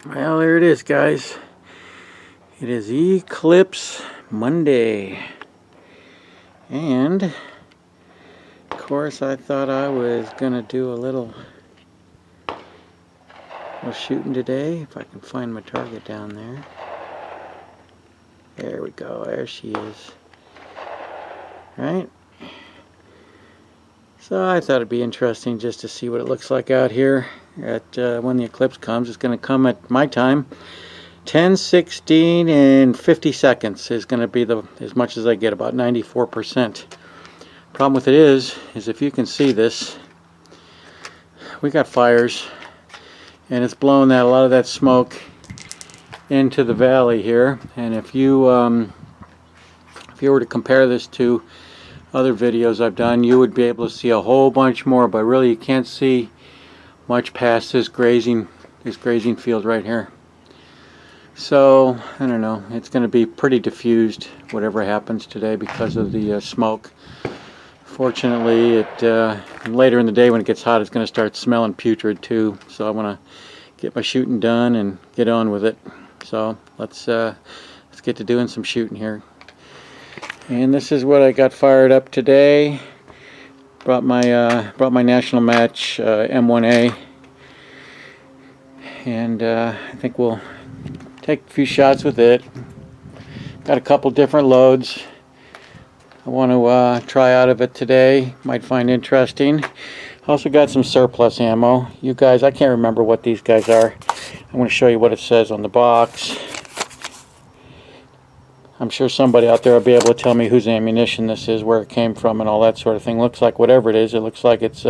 Well, there it is, guys. It is Eclipse Monday. And, of course, I thought I was going to do a little shooting today. If I can find my target down there. There we go. There she is. Right? So I thought it'd be interesting just to see what it looks like out here at when the eclipse comes. It's going to come at my time. 10:16 and 50 seconds is going to be as much as I get, about 94%. Problem with it is if you can see this, we got fires, and it's blowing a lot of that smoke into the valley here. And if you were to compare this to other videos I've done, you would be able to see a whole bunch more, but really you can't see much past this grazing field right here. So I don't know, it's going to be pretty diffused whatever happens today because of the smoke. Fortunately, later in the day when it gets hot, it's going to start smelling putrid too. So I want to get my shooting done and get on with it. So let's get to doing some shooting here. And this is what I got fired up today. Brought my national match M1A, and I think we'll take a few shots with it. Got a couple different loads I want to try out of it today. Might find interesting. Also got some surplus ammo. You guys, I can't remember what these guys are. I'm going to show you what it says on the box. I'm sure somebody out there will be able to tell me whose ammunition this is, where it came from, and all that sort of thing. Looks like whatever it is, it looks like it's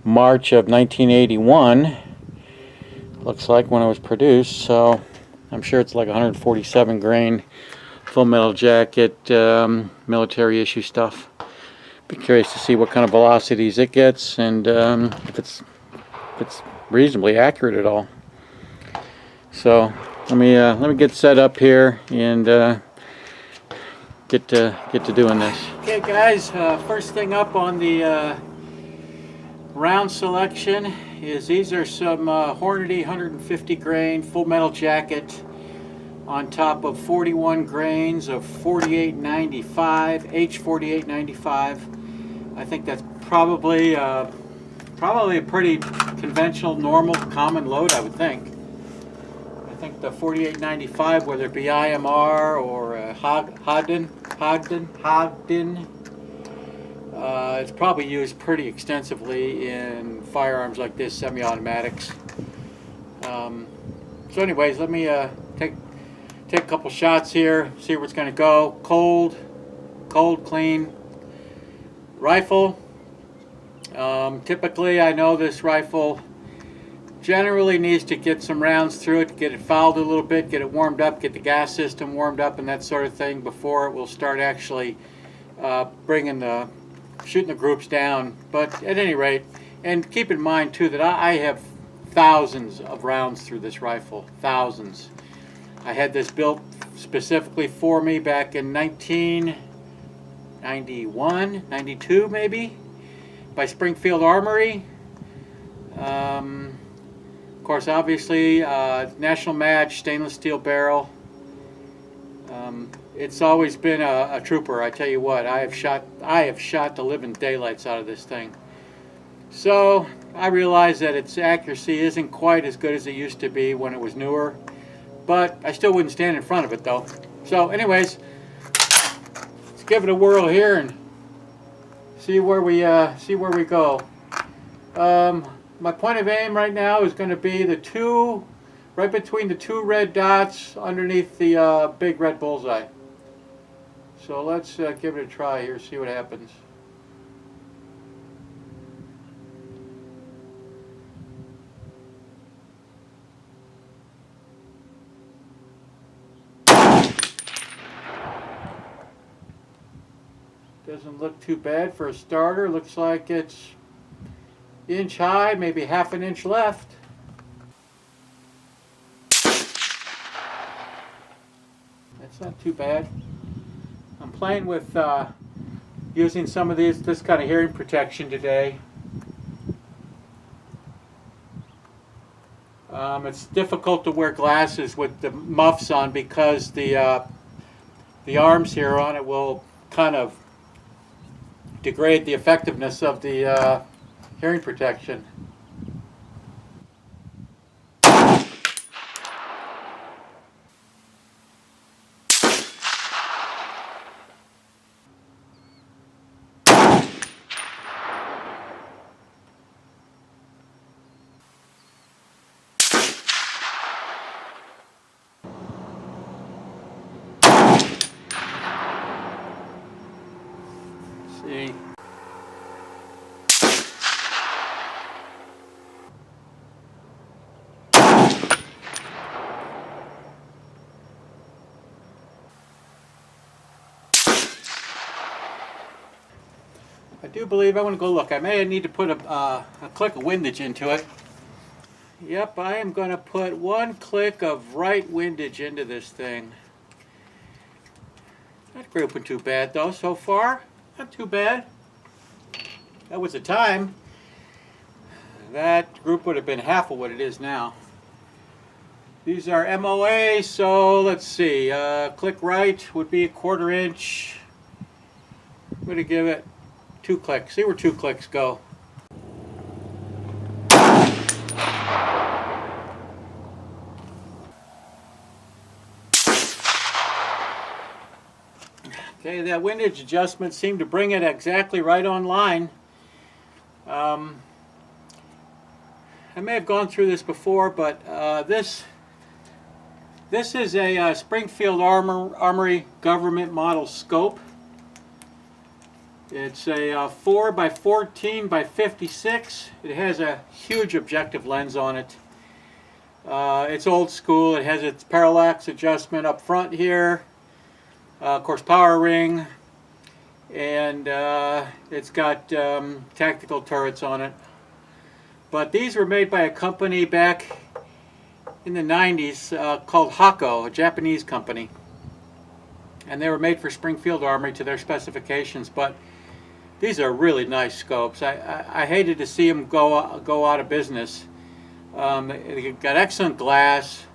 March of 1981. Looks like when it was produced, so I'm sure it's like 147 grain, full metal jacket, military issue stuff. Be curious to see what kind of velocities it gets, and if it's reasonably accurate at all. So let me get set up here and get to doing this. Okay, guys. First thing up on the round selection is these are some Hornady 150 grain full metal jacket on top of 41 grains of 4895 H4895. I think that's probably a pretty conventional, normal, common load, I would think. I think the 4895, whether it be IMR or Ogden, it's probably used pretty extensively in firearms like this, semi-automatics. So anyways, let me take a couple shots here, see where it's going to go. Cold, clean rifle. Typically, I know this rifle generally needs to get some rounds through it, get it fouled a little bit, get it warmed up, get the gas system warmed up and that sort of thing before it will start actually shooting the groups down. But at any rate, and keep in mind too that I have thousands of rounds through this rifle, thousands. I had this built specifically for me back in 1991, 92 maybe, by Springfield Armory. Of course, obviously, national match, stainless steel barrel. It's always been a trooper. I tell you what, I have shot the living daylights out of this thing. So I realize that its accuracy isn't quite as good as it used to be when it was newer, but I still wouldn't stand in front of it though. So, anyways, let's give it a whirl here and see where we go. My point of aim right now is going to be right between the two red dots underneath the big red bullseye. So let's give it a try here, see what happens. Doesn't look too bad for a starter. Looks like it's inch high, maybe half an inch left. That's not too bad. I'm playing with using some of this kind of hearing protection today. It's difficult to wear glasses with the muffs on because the arms here on it will kind of degrade the effectiveness of the hearing protection. See. I do believe I want to go look. I may need to put a click of windage into it. Yep, I am going to put 1 click of right windage into this thing. Not grouping too bad though so far. Not too bad. That was the time. That group would have been half of what it is now. These are MOA, so let's see. Click right would be 1/4 inch. I'm going to give it 2 clicks. See where 2 clicks go. Okay, that windage adjustment seemed to bring it exactly right on line. I may have gone through this before, but this is a Springfield Armory government model scope. It's a 4 by 14 by 56. It has a huge objective lens on it. It's old school. It has its parallax adjustment up front here. Of course, power ring, and it's got tactical turrets on it. But these were made by a company back in the 90s called Hako, a Japanese company. And they were made for Springfield Armory to their specifications, but these are really nice scopes. I hated to see them go out of business. They got excellent glass.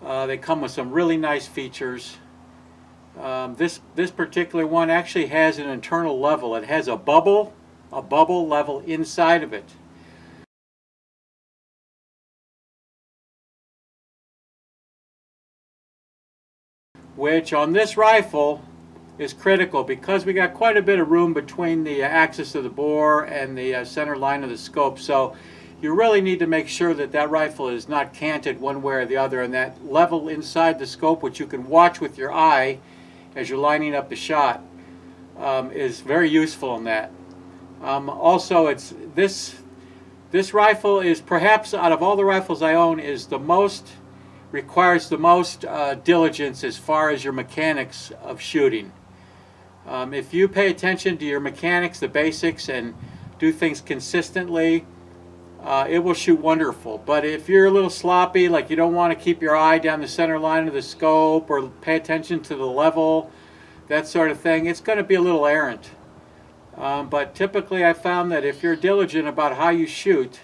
They come with some really nice features. This particular one actually has an internal level. It has a bubble level inside of it. Which on this rifle is critical because we got quite a bit of room between the axis of the bore and the center line of the scope. So you really need to make sure that that rifle is not canted one way or the other, and that level inside the scope, which you can watch with your eye as you're lining up the shot, is very useful in that. Also, this rifle is perhaps out of all the rifles I own requires the most diligence as far as your mechanics of shooting. If you pay attention to your mechanics, the basics, and do things consistently, it will shoot wonderful. But if you're a little sloppy, like you don't want to keep your eye down the center line of the scope or pay attention to the level, that sort of thing, it's going to be a little errant. But typically I found that if you're diligent about how you shoot,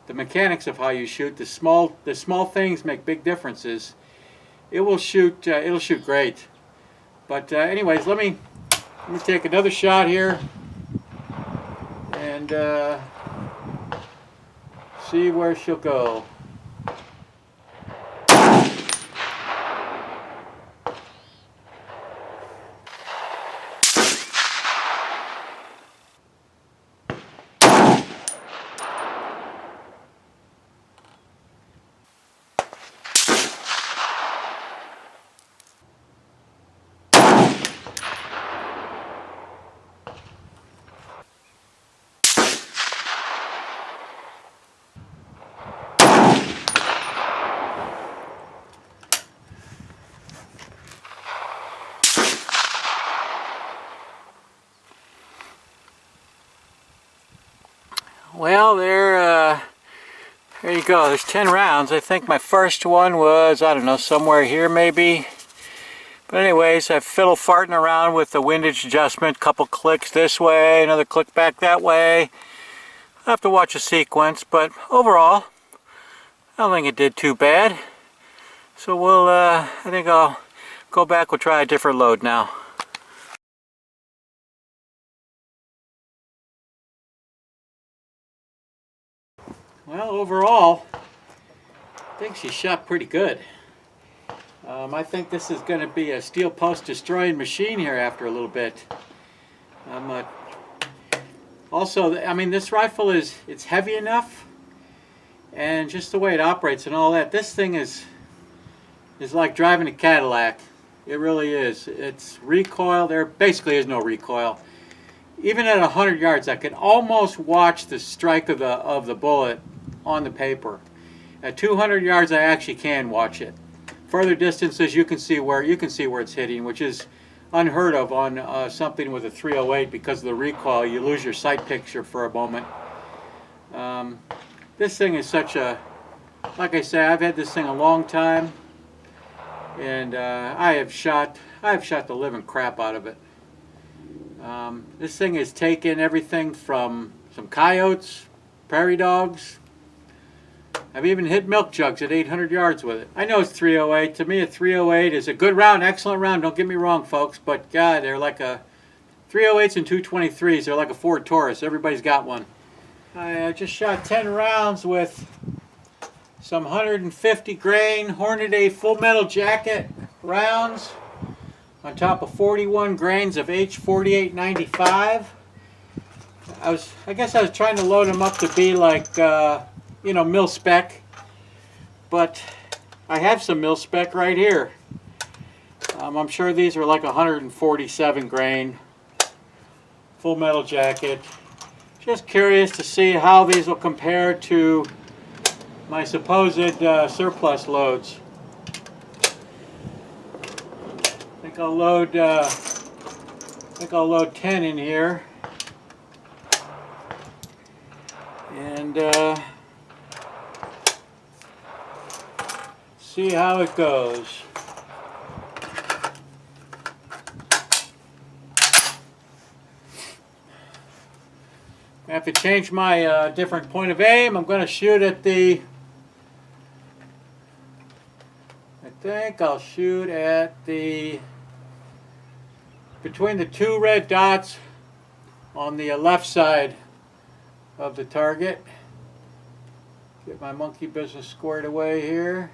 the mechanics of how you shoot, the small things make big differences. It'll shoot great. But anyways, let me take another shot here and see where she'll go. Well, there you go. There's 10 rounds. I think my first one was, I don't know, somewhere here maybe. But anyways, I've fiddle farting around with the windage adjustment. Couple clicks this way, another click back that way. I have to watch a sequence, but overall, I don't think it did too bad. So we'll, I think I'll go back, we'll try a different load now. Well, overall, I think she shot pretty good. I think this is going to be a steel post destroying machine here after a little bit. Also, I mean, this rifle it's heavy enough, and just the way it operates and all that, this thing is like driving a Cadillac. It really is. It's recoil. There basically is no recoil. Even at 100 yards, I can almost watch the strike of the bullet on the paper. At 200 yards, I actually can watch it. Further distances, you can see where it's hitting, which is unheard of on something with a 308 because of the recoil. You lose your sight picture for a moment. This thing is such a, like I say, I've had this thing a long time, and I have shot the living crap out of it. This thing has taken everything from some coyotes, prairie dogs. I've even hit milk jugs at 800 yards with it. I know it's 308. To me, a 308 is a good round, excellent round. Don't get me wrong, folks. But God, they're like a 308s and 223s. They're like a Ford Taurus. Everybody's got one. I just shot 10 rounds with some 150 grain Hornady full metal jacket rounds on top of 41 grains of H4895. I guess I was trying to load them up to be like, you know, mil spec, but I have some mil spec right here. I'm sure these are like 147 grain full metal jacket. Just curious to see how these will compare to my supposed surplus loads. I think I'll load 10 in here, and see how it goes. I have to change my different point of aim. I'm going to shoot at the, I think I'll shoot at the, between the two red dots on the left side of the target. Get my monkey business squared away here.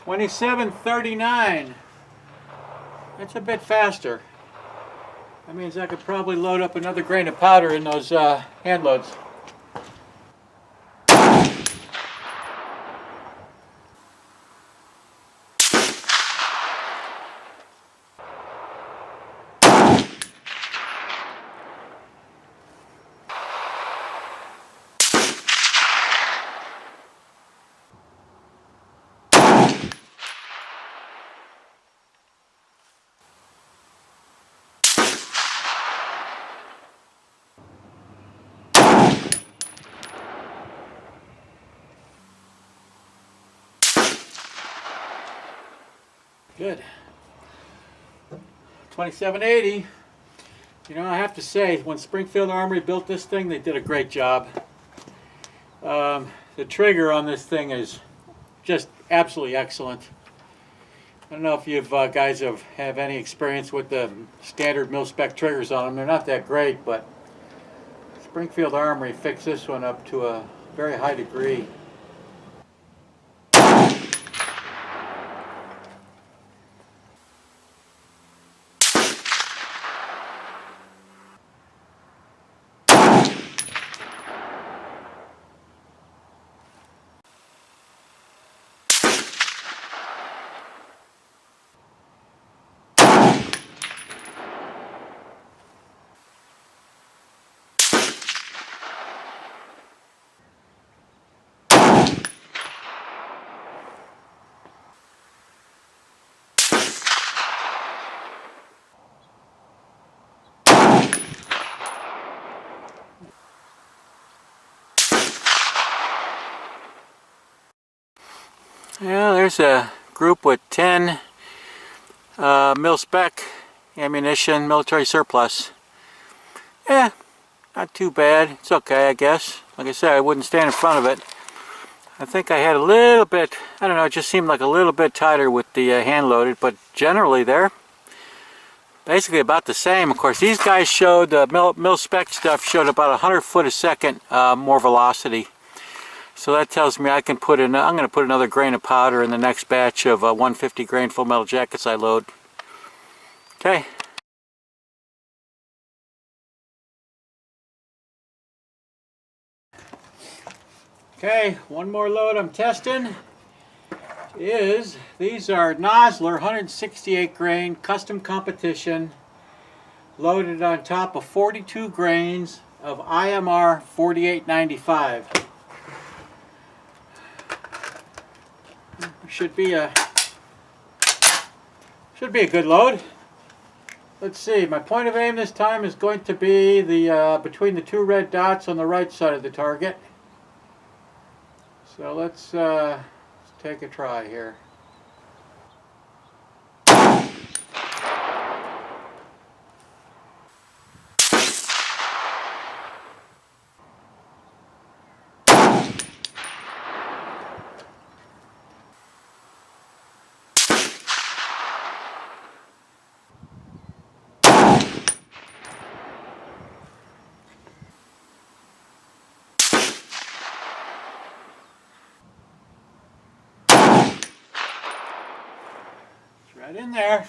.2739. That's a bit faster. That means I could probably load up another grain of powder in those hand loads. Good. 2780. You know, I have to say, when Springfield Armory built this thing, they did a great job. The trigger on this thing is just absolutely excellent. I don't know if you guys have any experience with the standard mil-spec triggers on them. They're not that great, but Springfield Armory fixed this one up to a very high degree. Well, there's a group with 10 mil-spec ammunition, military surplus. Yeah, not too bad. It's okay, I guess. Like I said, I wouldn't stand in front of it. I think I had a little bit, I don't know, it just seemed like a little bit tighter with the hand-loaded, but generally they're basically about the same. Of course, these guys showed, mil-spec stuff showed about 100 foot a second more velocity. So that tells me I can put in, I'm going to put another grain of powder in the next batch of 150 grain full metal jackets I load. Okay. Okay, one more load I'm testing is, these are Nosler 168 grain custom competition loaded on top of 42 grains of IMR 4895. Should be a good load. Let's see, my point of aim this time is going to be the between the two red dots on the right side of the target. So let's take a try here. Right in there.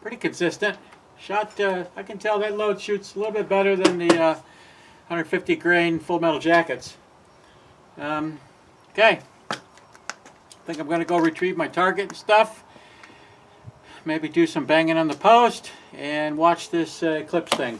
Pretty consistent. Shot, I can tell that load shoots a little bit better than the 150 grain full metal jackets. Okay. I think I'm going to go retrieve my target and stuff. Maybe do some banging on the post and watch this Eclipse thing.